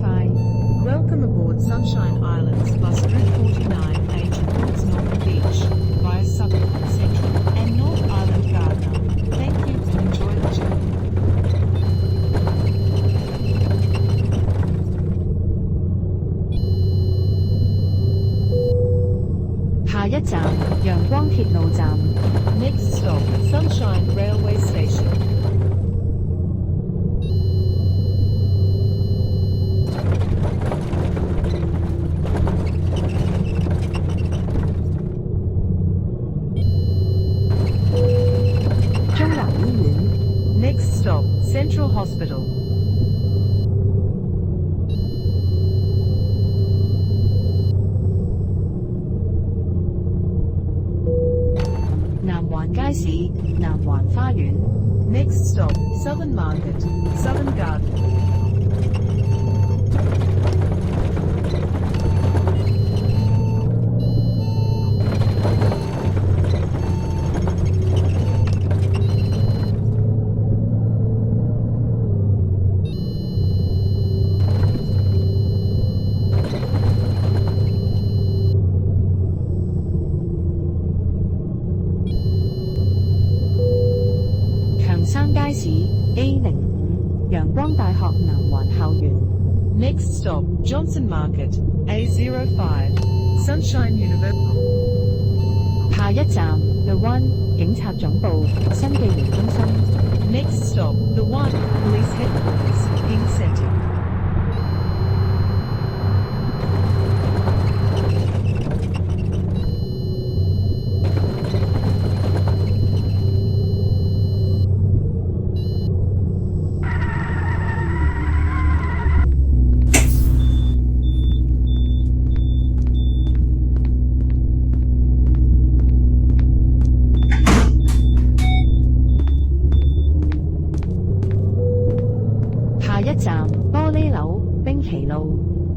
快。Welcome aboard Sunshine Islands bus Route 49 A towards Northern Beach, via Southern, Central, and North Island Gardner. Thank you and enjoy the journey.下一站陽光鐵路站。Next stop, Sunshine Railway Station. Next stop, Central Hospital.南環花園。Next stop, Southern Market, Southern Garden. A05 陽光大學南環校園。Next stop, Johnson Market, A05, Sunshine University. 下一站 The One 警察總部新紀元中心。Next stop, The One, Police Headquarters, King Center.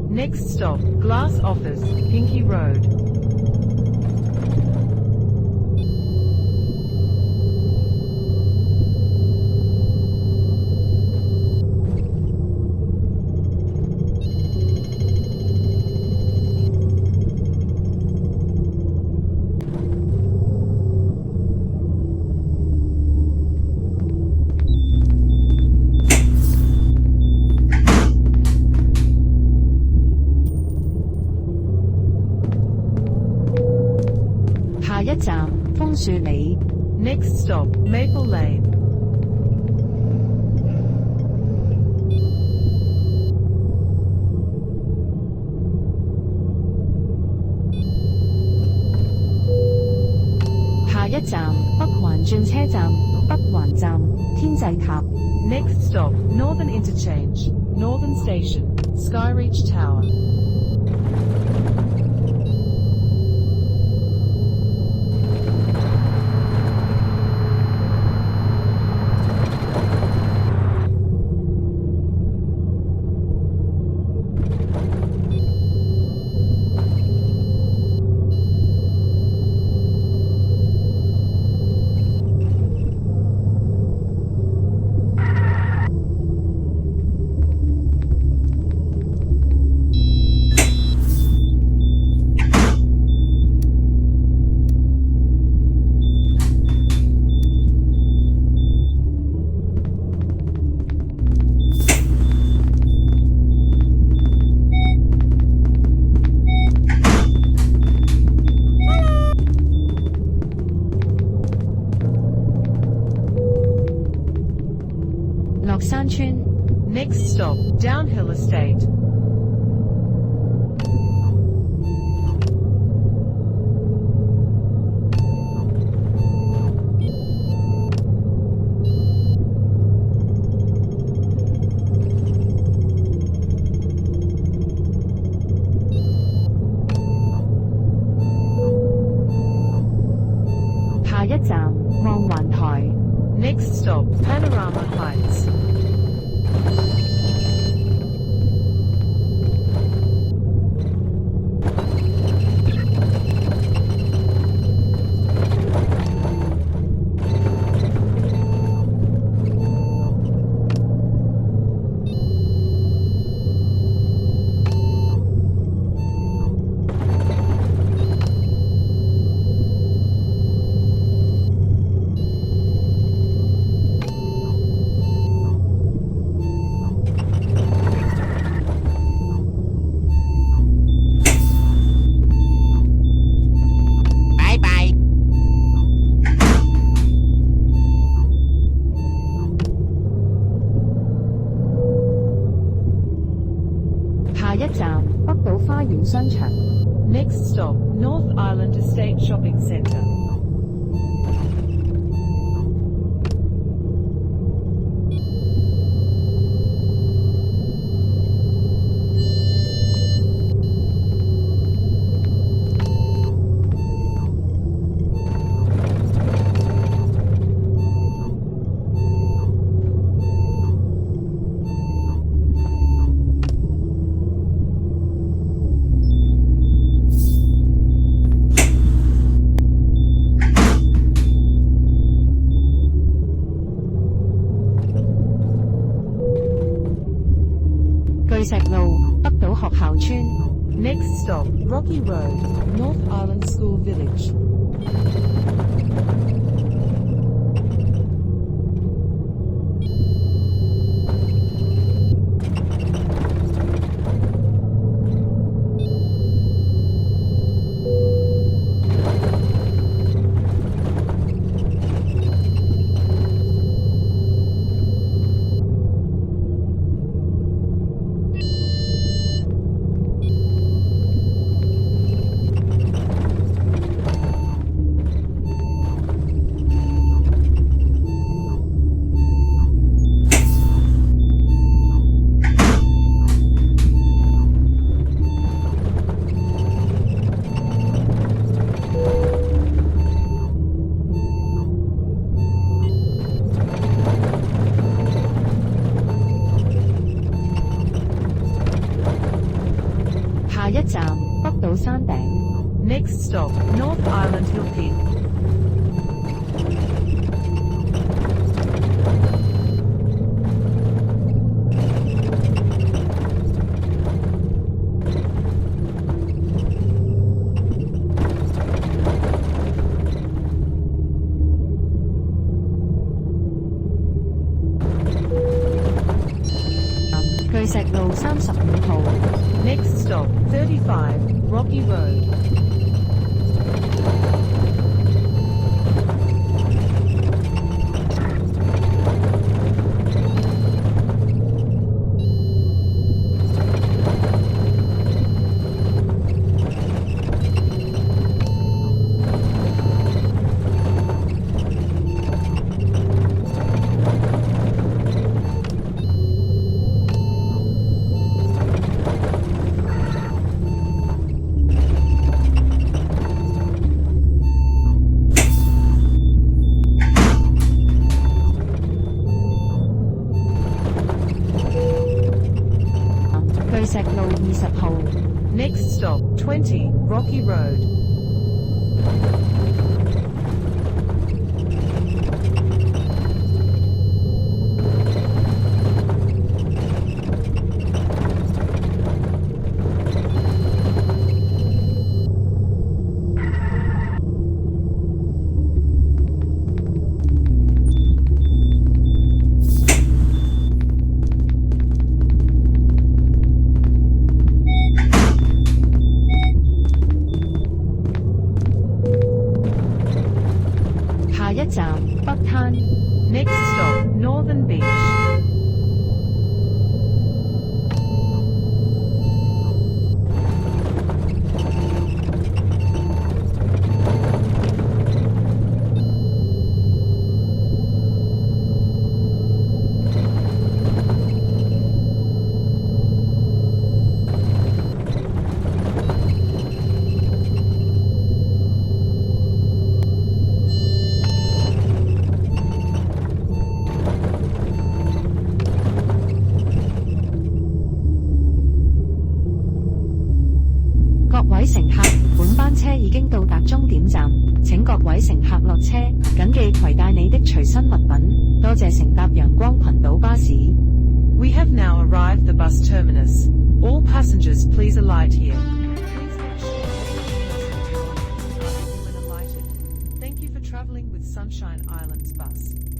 Next stop, Glass Office, Pinky Road. Next stop, Maple Lane. Next stop, Northern Interchange, Northern Station, Skyreach Tower. Next stop, Downhill Estate. Next stop, Panorama Heights. 下一站北島花園商場。Next stop, North Island Estate Shopping Centre.巨石路北島學校村。Next stop, Rocky Road, North Island School Village.下一站北島山頂。Next stop, North Island Hill Peak.巨石路35號。Next stop, 35, Rocky Road. Next stop, 20, Rocky Road. Next stop, Northern Beach.乘客，本班車已經到達終點站，請各位乘客落車，謹記攜帶你的隨身物品。多謝乘搭陽光群島巴士。We have now arrived the bus terminus. All passengers please alight here. Please make sure that your person when alighted. Thank you for traveling with Sunshine Islands Bus.